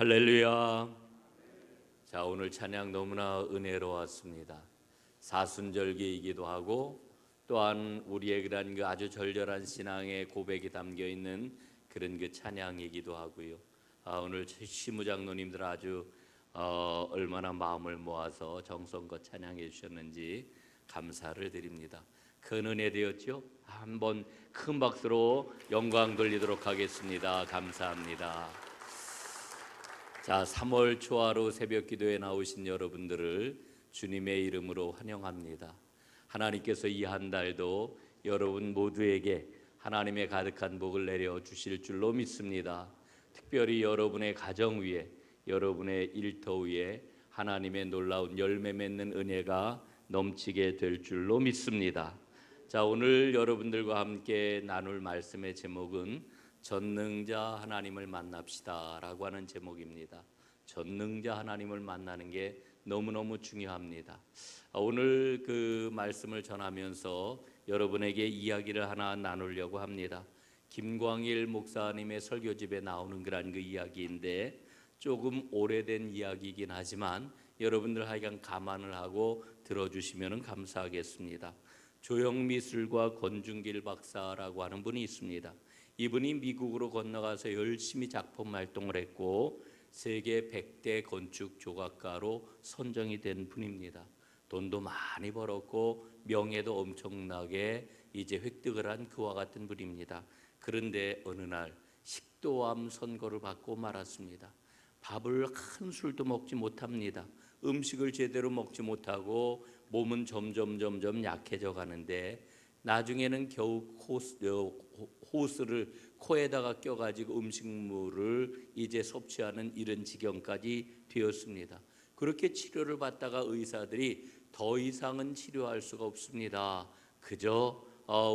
할렐루야. 자, 오늘 찬양 너무나 은혜로웠습니다. 사순절기이기도 하고 또한 우리의 그런 그 아주 절절한 신앙의 고백이 담겨 있는 그런 그 찬양이기도 하고요. 오늘 시무 장로님들 아주 얼마나 마음을 모아서 정성껏 찬양해 주셨는지 감사를 드립니다. 큰 은혜 되었죠? 한번 큰 박수로 영광 돌리도록 하겠습니다. 감사합니다. 자, 3월 초하루 새벽 기도에 나오신 여러분들을 주님의 이름으로 환영합니다. 하나님께서 이 한 달도 여러분 모두에게 하나님의 가득한 복을 내려 주실 줄로 믿습니다. 특별히 여러분의 가정 위에, 여러분의 일터 위에 하나님의 놀라운 열매 맺는 은혜가 넘치게 될 줄로 믿습니다. 자, 오늘 여러분들과 함께 나눌 말씀의 제목은 전능자 하나님을 만납시다 라고 하는 제목입니다. 전능자 하나님을 만나는 게 너무너무 중요합니다. 오늘 그 말씀을 전하면서 여러분에게 이야기를 하나 나누려고 합니다. 김광일 목사님의 설교집에 나오는 그런 그 이야기인데 조금 오래된 이야기이긴 하지만 여러분들 하여간 감안을 하고 들어주시면 감사하겠습니다. 조영미술과 권중길 박사라고 하는 분이 있습니다. 이분이 미국으로 건너가서 열심히 작품 활동을 했고 세계 100대 건축 조각가로 선정이 된 분입니다. 돈도 많이 벌었고 명예도 엄청나게 이제 획득을 한 그와 같은 분입니다. 그런데 어느 날 식도암 선고를 받고 말았습니다. 밥을 한 술도 먹지 못합니다. 음식을 제대로 먹지 못하고 몸은 점점 약해져 가는데 나중에는 겨우 호스를 코에다가 껴가지고 음식물을 이제 섭취하는 이런 지경까지 되었습니다. 그렇게 치료를 받다가 의사들이 더 이상은 치료할 수가 없습니다. 그저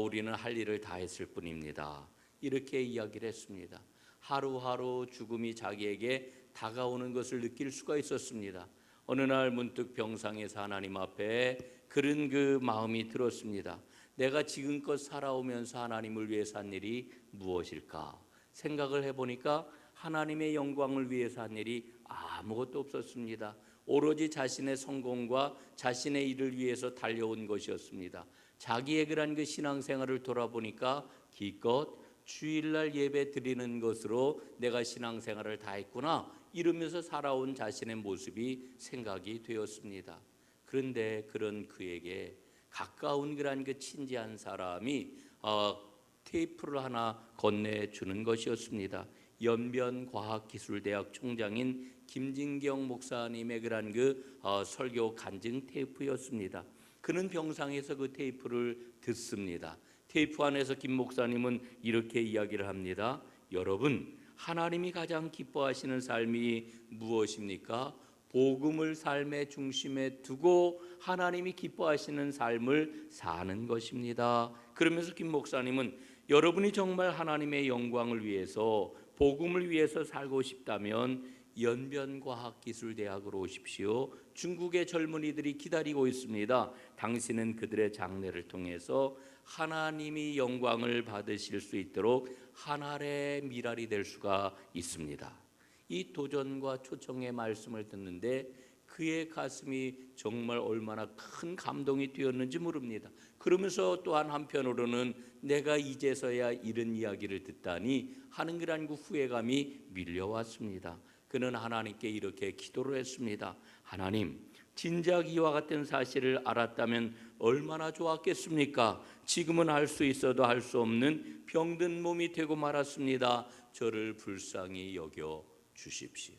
우리는 할 일을 다 했을 뿐입니다. 이렇게 이야기를 했습니다. 하루하루 죽음이 자기에게 다가오는 것을 느낄 수가 있었습니다. 어느 날 문득 병상에서 하나님 앞에 그런 그 마음이 들었습니다. 내가 지금껏 살아오면서 하나님을 위해서 한 일이 무엇일까? 생각을 해보니까 하나님의 영광을 위해서 한 일이 아무것도 없었습니다. 오로지 자신의 성공과 자신의 일을 위해서 달려온 것이었습니다. 자기의 그런 그 신앙생활을 돌아보니까 기껏 주일날 예배 드리는 것으로 내가 신앙생활을 다 했구나 이러면서 살아온 자신의 모습이 생각이 되었습니다. 그런데 그런 그에게 가까운 그런 그 친지한 사람이 테이프를 하나 건네주는 것이었습니다. 연변과학기술대학 총장인 김진경 목사님의 그런 그 설교 간증 테이프였습니다. 그는 병상에서 그 테이프를 듣습니다. 테이프 안에서 김 목사님은 이렇게 이야기를 합니다. 여러분, 하나님이 가장 기뻐하시는 삶이 무엇입니까? 복음을 삶의 중심에 두고 하나님이 기뻐하시는 삶을 사는 것입니다. 그러면서 김 목사님은 여러분이 정말 하나님의 영광을 위해서 복음을 위해서 살고 싶다면 연변과학기술대학으로 오십시오. 중국의 젊은이들이 기다리고 있습니다. 당신은 그들의 장래를 통해서 하나님이 영광을 받으실 수 있도록 하늘의 미랄이 될 수가 있습니다. 이 도전과 초청의 말씀을 듣는데 그의 가슴이 정말 얼마나 큰 감동이 되었는지 모릅니다. 그러면서 또한 한편으로는 내가 이제서야 이런 이야기를 듣다니 하는 그런 그 후회감이 밀려왔습니다. 그는 하나님께 이렇게 기도를 했습니다. 하나님, 진작 이와 같은 사실을 알았다면 얼마나 좋았겠습니까? 지금은 할 수 있어도 할 수 없는 병든 몸이 되고 말았습니다. 저를 불쌍히 여겨 주십시오.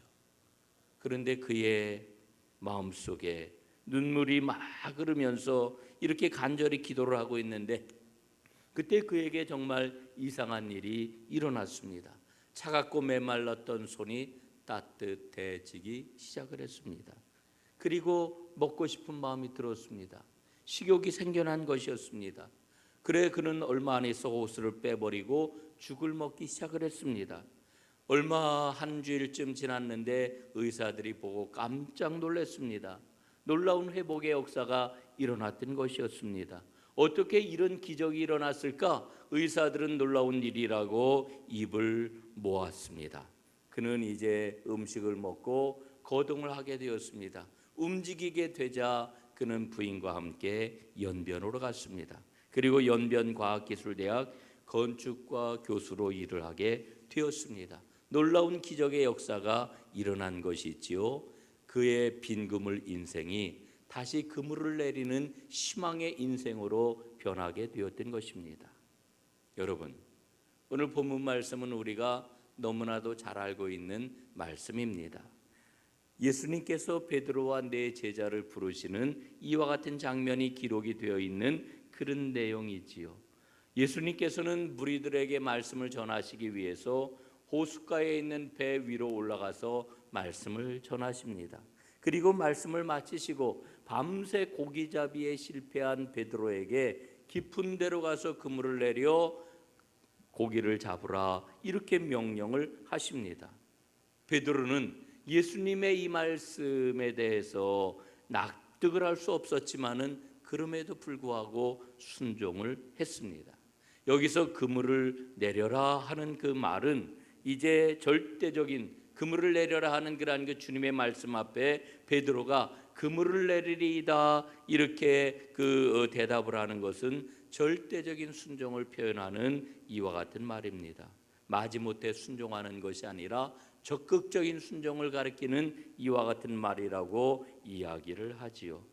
그런데 그의 마음속에 눈물이 막 흐르면서 이렇게 간절히 기도를 하고 있는데 그때 그에게 정말 이상한 일이 일어났습니다. 차갑고 메말랐던 손이 따뜻해지기 시작을 했습니다. 그리고 먹고 싶은 마음이 들었습니다. 식욕이 생겨난 것이었습니다. 그래 그는 얼마 안 있어 옷을 빼버리고 죽을 먹기 시작을 했습니다. 얼마 한 주일쯤 지났는데 의사들이 보고 깜짝 놀랐습니다. 놀라운 회복의 역사가 일어났던 것이었습니다. 어떻게 이런 기적이 일어났을까? 의사들은 놀라운 일이라고 입을 모았습니다. 그는 이제 음식을 먹고 거동을 하게 되었습니다. 움직이게 되자 그는 부인과 함께 연변으로 갔습니다. 그리고 연변과학기술대학 건축과 교수로 일을 하게 되었습니다. 놀라운 기적의 역사가 일어난 것이 있지요. 그의 빈 그물 인생이 다시 그물을 내리는 희망의 인생으로 변하게 되었던 것입니다. 여러분, 오늘 본문 말씀은 우리가 너무나도 잘 알고 있는 말씀입니다. 예수님께서 베드로와 네 제자를 부르시는 이와 같은 장면이 기록이 되어 있는 그런 내용이지요. 예수님께서는 무리들에게 말씀을 전하시기 위해서 호숫가에 있는 배 위로 올라가서 말씀을 전하십니다. 그리고 말씀을 마치시고 밤새 고기잡이에 실패한 베드로에게 깊은 데로 가서 그물을 내려 고기를 잡으라 이렇게 명령을 하십니다. 베드로는 예수님의 이 말씀에 대해서 납득을 할 수 없었지만은 그럼에도 불구하고 순종을 했습니다. 여기서 그물을 내려라 하는 그 말은 이제 절대적인 그물을 내려라 하는 그러한 그 주님의 말씀 앞에 베드로가 그물을 내리리이다 이렇게 대답을 하는 것은 절대적인 순종을 표현하는 이와 같은 말입니다. 마지못해 순종하는 것이 아니라 적극적인 순종을 가리키는 이와 같은 말이라고 이야기를 하지요.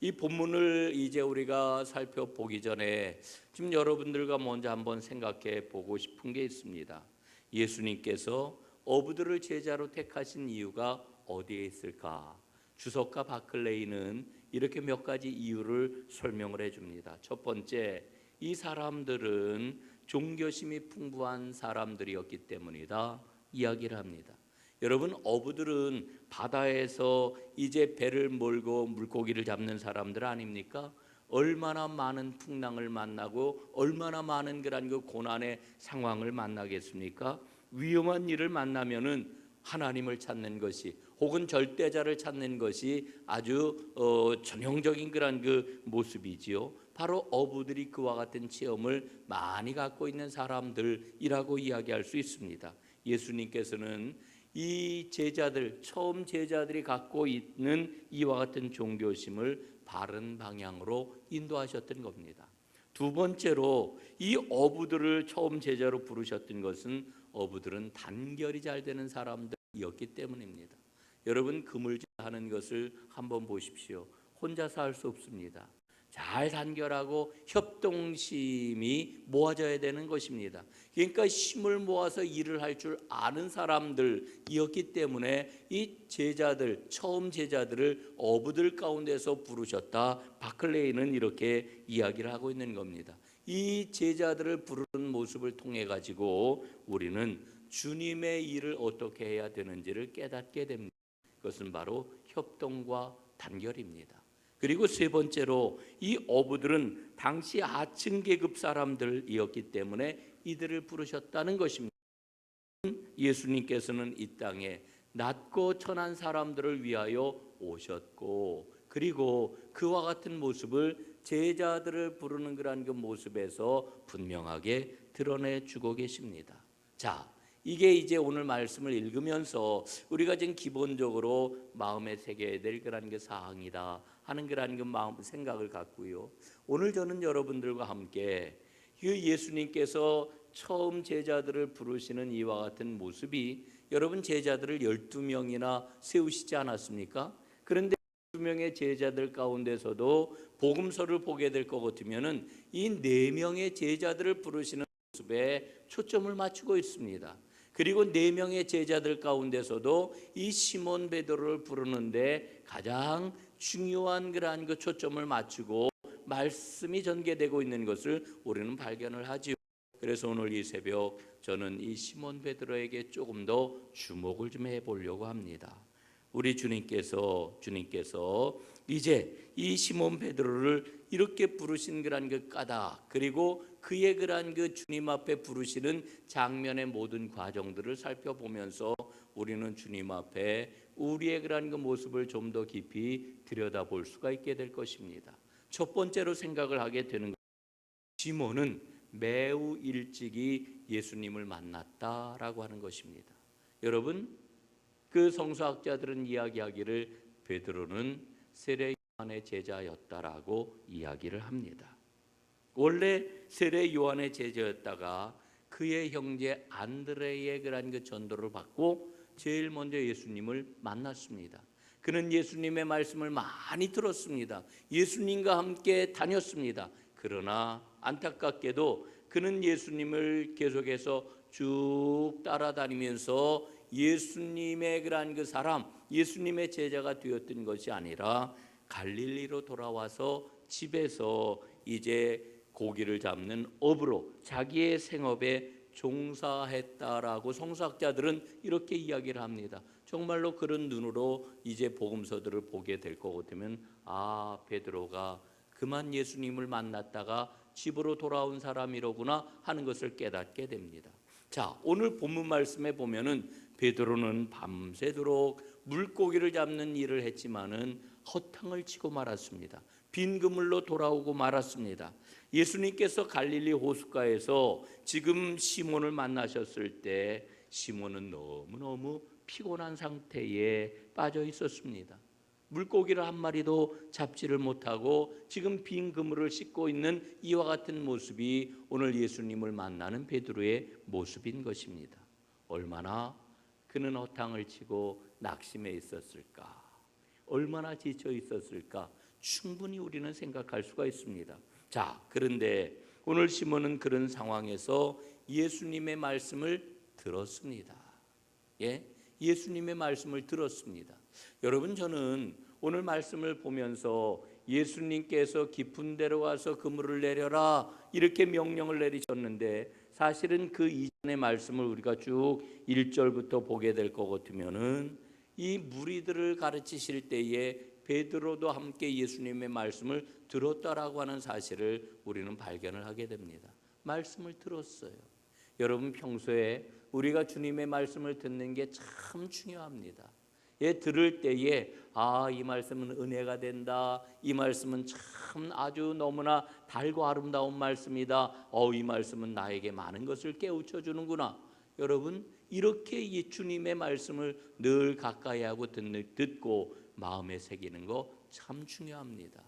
이 본문을 이제 우리가 살펴보기 전에 지금 여러분들과 먼저 한번 생각해 보고 싶은 게 있습니다. 예수님께서 어부들을 제자로 택하신 이유가 어디에 있을까? 주석가 바클레이는 이렇게 몇 가지 이유를 설명을 해줍니다. 첫 번째, 이 사람들은 종교심이 풍부한 사람들이었기 때문이다 이야기를 합니다. 여러분, 어부들은 바다에서 이제 배를 몰고 물고기를 잡는 사람들 아닙니까? 얼마나 많은 풍랑을 만나고 얼마나 많은 그런 그 고난의 상황을 만나겠습니까? 위험한 일을 만나면은 하나님을 찾는 것이 혹은 절대자를 찾는 것이 아주 전형적인 그런 그 모습이지요. 바로 어부들이 그와 같은 체험을 많이 갖고 있는 사람들이라고 이야기할 수 있습니다. 예수님께서는 이 제자들, 처음 제자들이 갖고 있는 이와 같은 종교심을 바른 방향으로 인도하셨던 겁니다. 두 번째로 이 어부들을 처음 제자로 부르셨던 것은 어부들은 단결이 잘 되는 사람들이었기 때문입니다. 여러분, 그물질하는 것을 한번 보십시오. 혼자서 할 수 없습니다. 잘 단결하고 협동심이 모아져야 되는 것입니다. 그러니까 힘을 모아서 일을 할 줄 아는 사람들이었기 때문에 이 제자들, 처음 제자들을 어부들 가운데서 부르셨다. 바클레이는 이렇게 이야기를 하고 있는 겁니다. 이 제자들을 부르는 모습을 통해 가지고 우리는 주님의 일을 어떻게 해야 되는지를 깨닫게 됩니다. 그것은 바로 협동과 단결입니다. 그리고 세 번째로 이 어부들은 당시 하층 계급 사람들이었기 때문에 이들을 부르셨다는 것입니다. 예수님께서는 이 땅에 낮고 천한 사람들을 위하여 오셨고, 그리고 그와 같은 모습을 제자들을 부르는 그러한 그 모습에서 분명하게 드러내주고 계십니다. 자, 이게 이제 오늘 말씀을 읽으면서 우리가 지금 기본적으로 마음에 새겨야 될 그런 게 사항이다 하는 그런 그 마음 생각을 갖고요. 오늘 저는 여러분들과 함께 그 예수님께서 처음 제자들을 부르시는 이와 같은 모습이 여러분 제자들을 12명이나 세우시지 않았습니까? 그런데 12명의 제자들 가운데서도 복음서를 보게 될 것 같으면은 이 4명의 제자들을 부르시는 모습에 초점을 맞추고 있습니다. 그리고 4명의 제자들 가운데서도 이 시몬 베드로를 부르는데 가장 중요한 그러한 그 초점을 맞추고 말씀이 전개되고 있는 것을 우리는 발견을 하지요. 그래서 오늘 이 새벽 저는 이 시몬 베드로에게 조금 더 주목을 좀 해보려고 합니다. 우리 주님께서 이제 이 시몬 베드로를 이렇게 부르신 그런 그 까닭, 그리고 그의 그런 그 주님 앞에 부르시는 장면의 모든 과정들을 살펴보면서 우리는 주님 앞에 우리의 그런 그 모습을 좀 더 깊이 들여다볼 수가 있게 될 것입니다. 첫 번째로 생각을 하게 되는 것, 시몬은 매우 일찍이 예수님을 만났다라고 하는 것입니다. 여러분, 그 성서학자들은 이야기하기를 베드로는 세례 요한의 제자였다라고 이야기를 합니다. 원래 세례 요한의 제자였다가 그의 형제 안드레의 그 전도를 받고 제일 먼저 예수님을 만났습니다. 그는 예수님의 말씀을 많이 들었습니다. 예수님과 함께 다녔습니다. 그러나 안타깝게도 그는 예수님을 계속해서 쭉 따라다니면서 예수님의 그 사람, 예수님의 제자가 되었던 것이 아니라 갈릴리로 돌아와서 집에서 이제 고기를 잡는 업으로 자기의 생업에 종사했다라고 성서학자들은 이렇게 이야기를 합니다. 정말로 그런 눈으로 이제 복음서들을 보게 될 것 같으면 베드로가 그만 예수님을 만났다가 집으로 돌아온 사람이로구나 하는 것을 깨닫게 됩니다. 자, 오늘 본문 말씀에 보면은 베드로는 밤새도록 물고기를 잡는 일을 했지만은 허탕을 치고 말았습니다. 빈 그물로 돌아오고 말았습니다. 예수님께서 갈릴리 호숫가에서 지금 시몬을 만나셨을 때 시몬은 너무너무 피곤한 상태에 빠져 있었습니다. 물고기를 한 마리도 잡지를 못하고 지금 빈 그물을 씻고 있는 이와 같은 모습이 오늘 예수님을 만나는 베드로의 모습인 것입니다. 얼마나 그는 허탕을 치고 낙심해 있었을까? 얼마나 지쳐 있었을까? 충분히 우리는 생각할 수가 있습니다. 자, 그런데 오늘 시몬은 그런 상황에서 예수님의 말씀을 들었습니다. 예수님의 말씀을 들었습니다. 여러분, 저는 오늘 말씀을 보면서 예수님께서 깊은 데로 가서 그물을 내려라 이렇게 명령을 내리셨는데 사실은 그 이전의 말씀을 우리가 쭉 1절부터 보게 될 것 같으면은 이 무리들을 가르치실 때에 베드로도 함께 예수님의 말씀을 들었다라고 하는 사실을 우리는 발견을 하게 됩니다. 말씀을 들었어요. 여러분, 평소에 우리가 주님의 말씀을 듣는 게 참 중요합니다. 들을 때에 이 말씀은 은혜가 된다. 이 말씀은 참 아주 너무나 달고 아름다운 말씀이다. 이 말씀은 나에게 많은 것을 깨우쳐 주는구나. 여러분, 이렇게 이 주님의 말씀을 늘 가까이 하고 듣고 마음에 새기는 거 참 중요합니다.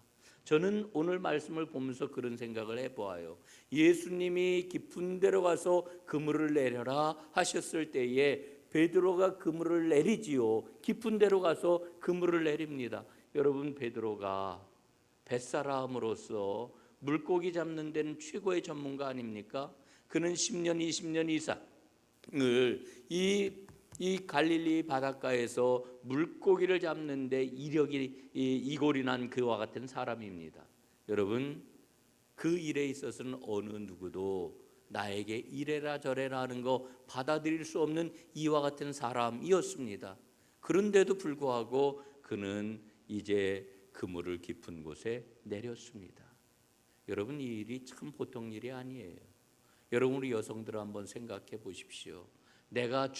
저는 오늘 말씀을 보면서 그런 생각을 해보아요. 예수님이 깊은 데로 가서 그물을 내려라 하셨을 때에 베드로가 그물을 내리지요. 깊은 데로 가서 그물을 내립니다. 여러분, 베드로가 뱃사람으로서 물고기 잡는 데는 최고의 전문가 아닙니까? 그는 10년, 20년 이상을 이 갈릴리 바닷가에서 물고기를 잡는 데 이력이 이골이 난 그와 같은 사람입니다. 여러분, 그 일에 있어서는 어느 누구도 나에게 이래라 저래라 하는 거 받아들일 수 없는 이와 같은 사람이었습니다. 그런데도 불구하고 그는 이제 그물을 깊은 곳에 내렸습니다. 여러분, 이 일이 참 보통 일이 아니에요. 여러분, 우리 여성들 한번 생각해 보십시오. 내가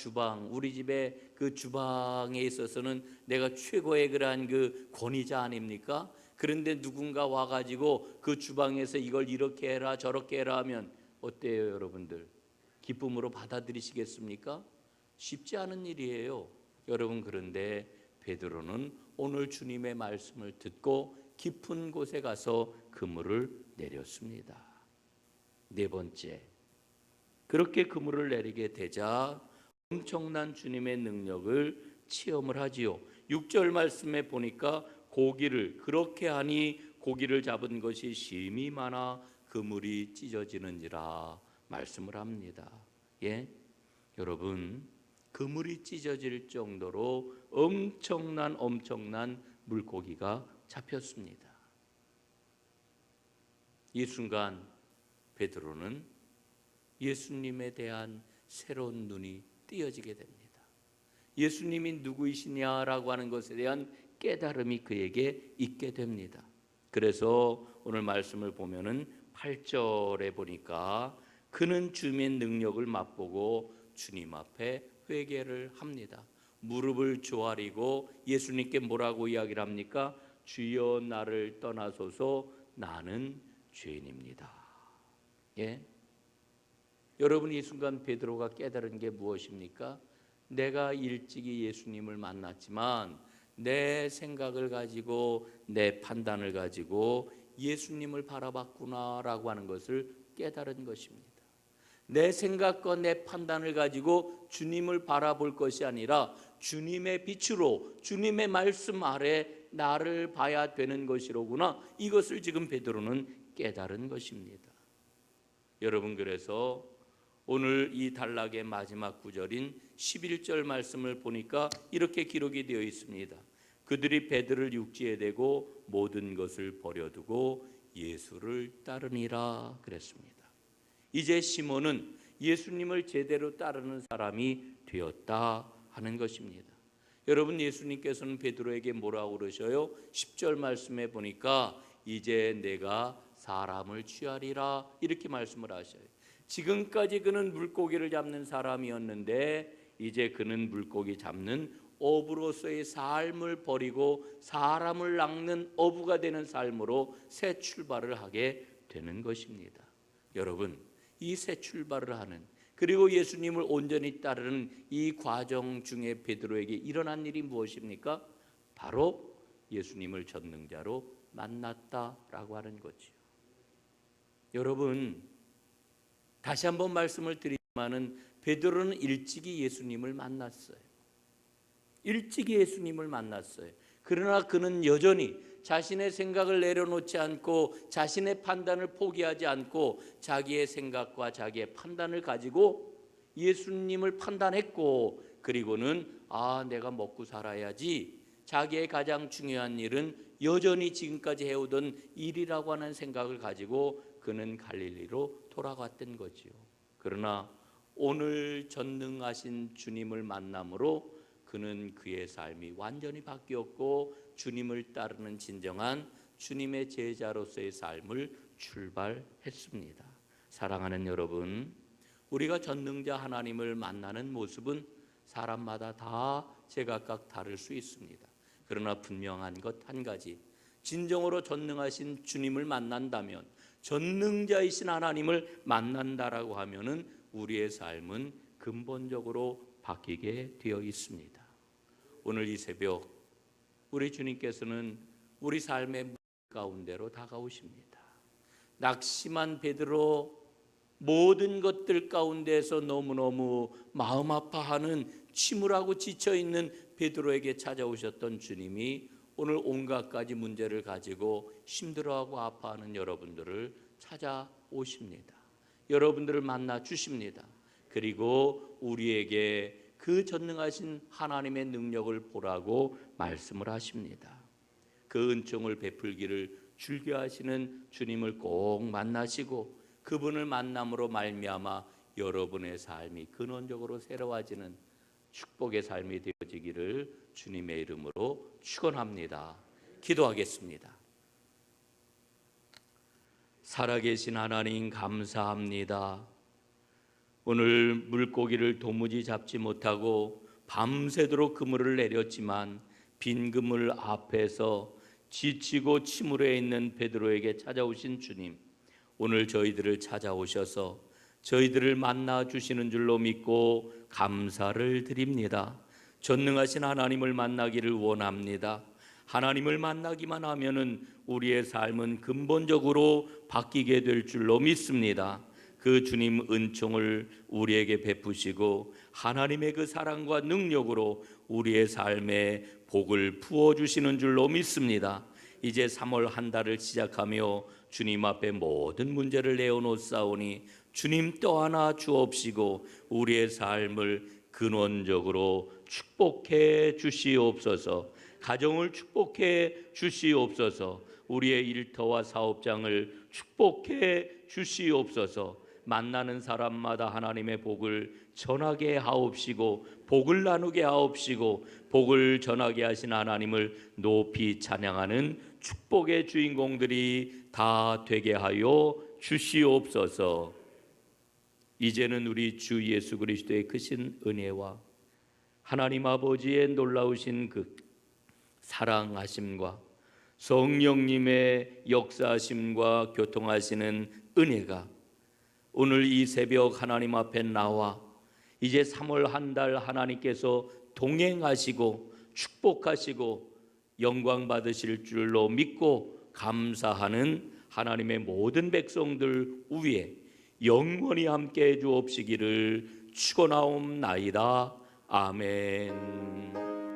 우리 집에 그 주방에 있어서는 내가 최고의 그러한 그 권위자 아닙니까? 그런데 누군가 와가지고 그 주방에서 이걸 이렇게 해라 저렇게 해라 하면 어때요, 여러분들? 기쁨으로 받아들이시겠습니까? 쉽지 않은 일이에요. 여러분, 그런데 베드로는 오늘 주님의 말씀을 듣고 깊은 곳에 가서 그물을 내렸습니다. 네 번째, 그렇게 그물을 내리게 되자 엄청난 주님의 능력을 체험을 하지요. 6절 말씀에 보니까 그렇게 하니 고기를 잡은 것이 심히 많아 그물이 찢어지는지라 말씀을 합니다. 여러분, 그물이 찢어질 정도로 엄청난 물고기가 잡혔습니다. 이 순간 베드로는 예수님에 대한 새로운 눈이 띄어지게 됩니다. 예수님이 누구이시냐라고 하는 것에 대한 깨달음이 그에게 있게 됩니다. 그래서 오늘 말씀을 보면은 8절에 보니까 그는 주님의 능력을 맛보고 주님 앞에 회개를 합니다. 무릎을 조아리고 예수님께 뭐라고 이야기를 합니까? 주여, 나를 떠나소서, 나는 죄인입니다. 여러분, 이 순간 베드로가 깨달은 게 무엇입니까? 내가 일찍이 예수님을 만났지만 내 생각을 가지고 내 판단을 가지고 예수님을 바라봤구나라고 하는 것을 깨달은 것입니다. 내 생각과 내 판단을 가지고 주님을 바라볼 것이 아니라 주님의 빛으로 주님의 말씀 아래 나를 봐야 되는 것이로구나, 이것을 지금 베드로는 깨달은 것입니다. 여러분, 그래서 오늘 이 단락의 마지막 구절인 11절 말씀을 보니까 이렇게 기록이 되어 있습니다. 그들이 베드로를 육지에 대고 모든 것을 버려두고 예수를 따르니라 그랬습니다. 이제 시몬은 예수님을 제대로 따르는 사람이 되었다 하는 것입니다. 여러분, 예수님께서는 베드로에게 뭐라고 그러셔요? 10절 말씀에 보니까 이제 내가 사람을 취하리라 이렇게 말씀을 하셔요. 지금까지 그는 물고기를 잡는 사람이었는데 이제 그는 물고기 잡는 어부로서의 삶을 버리고 사람을 낚는 어부가 되는 삶으로 새 출발을 하게 되는 것입니다. 여러분, 이 새 출발을 하는, 그리고 예수님을 온전히 따르는 이 과정 중에 베드로에게 일어난 일이 무엇입니까? 바로 예수님을 전능자로 만났다라고 하는 거지요. 여러분, 다시 한번 말씀을 드리지만은 베드로는 일찍이 예수님을 만났어요. 일찍이 예수님을 만났어요. 그러나 그는 여전히 자신의 생각을 내려놓지 않고 자신의 판단을 포기하지 않고 자기의 생각과 자기의 판단을 가지고 예수님을 판단했고, 그리고는 내가 먹고 살아야지, 자기의 가장 중요한 일은 여전히 지금까지 해오던 일이라고 하는 생각을 가지고 그는 갈릴리로 돌아갔던 거지요. 그러나 오늘 전능하신 주님을 만남으로 그는 그의 삶이 완전히 바뀌었고 주님을 따르는 진정한 주님의 제자로서의 삶을 출발했습니다. 사랑하는 여러분, 우리가 전능자 하나님을 만나는 모습은 사람마다 다 제각각 다를 수 있습니다. 그러나 분명한 것 한 가지, 진정으로 전능하신 주님을 만난다면, 전능자이신 하나님을 만난다라고 하면은 우리의 삶은 근본적으로 바뀌게 되어 있습니다. 오늘 이 새벽 우리 주님께서는 우리 삶의 가운데로 다가오십니다. 낙심한 베드로, 모든 것들 가운데서 너무너무 마음 아파하는, 침울하고 지쳐있는 베드로에게 찾아오셨던 주님이 오늘 온갖 가지 문제를 가지고 힘들어하고 아파하는 여러분들을 찾아오십니다. 여러분들을 만나 주십니다. 그리고 우리에게 그 전능하신 하나님의 능력을 보라고 말씀을 하십니다. 그 은총을 베풀기를 즐겨하시는 주님을 꼭 만나시고 그분을 만남으로 말미암아 여러분의 삶이 근원적으로 새로워지는 축복의 삶이 되어지기를 주님의 이름으로 축원합니다. 기도하겠습니다. 살아계신 하나님, 감사합니다. 오늘 물고기를 도무지 잡지 못하고 밤새도록 그물을 내렸지만 빈 그물 앞에서 지치고 침울해 있는 베드로에게 찾아오신 주님, 오늘 저희들을 찾아오셔서 저희들을 만나 주시는 줄로 믿고 감사를 드립니다. 전능하신 하나님을 만나기를 원합니다. 하나님을 만나기만 하면은 우리의 삶은 근본적으로 바뀌게 될 줄로 믿습니다. 그 주님 은총을 우리에게 베푸시고 하나님의 그 사랑과 능력으로 우리의 삶에 복을 부어주시는 줄로 믿습니다. 이제 3월 한 달을 시작하며 주님 앞에 모든 문제를 내어놓사오니 주님 또 하나 주옵시고 우리의 삶을 근원적으로 축복해 주시옵소서. 가정을 축복해 주시옵소서. 우리의 일터와 사업장을 축복해 주시옵소서. 만나는 사람마다 하나님의 복을 전하게 하옵시고 복을 나누게 하옵시고 복을 전하게 하신 하나님을 높이 찬양하는 축복의 주인공들이 다 되게 하여 주시옵소서. 이제는 우리 주 예수 그리스도의 크신 은혜와 하나님 아버지의 놀라우신 그 사랑하심과 성령님의 역사하심과 교통하시는 은혜가 오늘 이 새벽 하나님 앞에 나와 이제 3월 한 달 하나님께서 동행하시고 축복하시고 영광 받으실 줄로 믿고 감사하는 하나님의 모든 백성들 위에 영원히 함께 해 주옵시기를 축원하옵나이다. 아멘.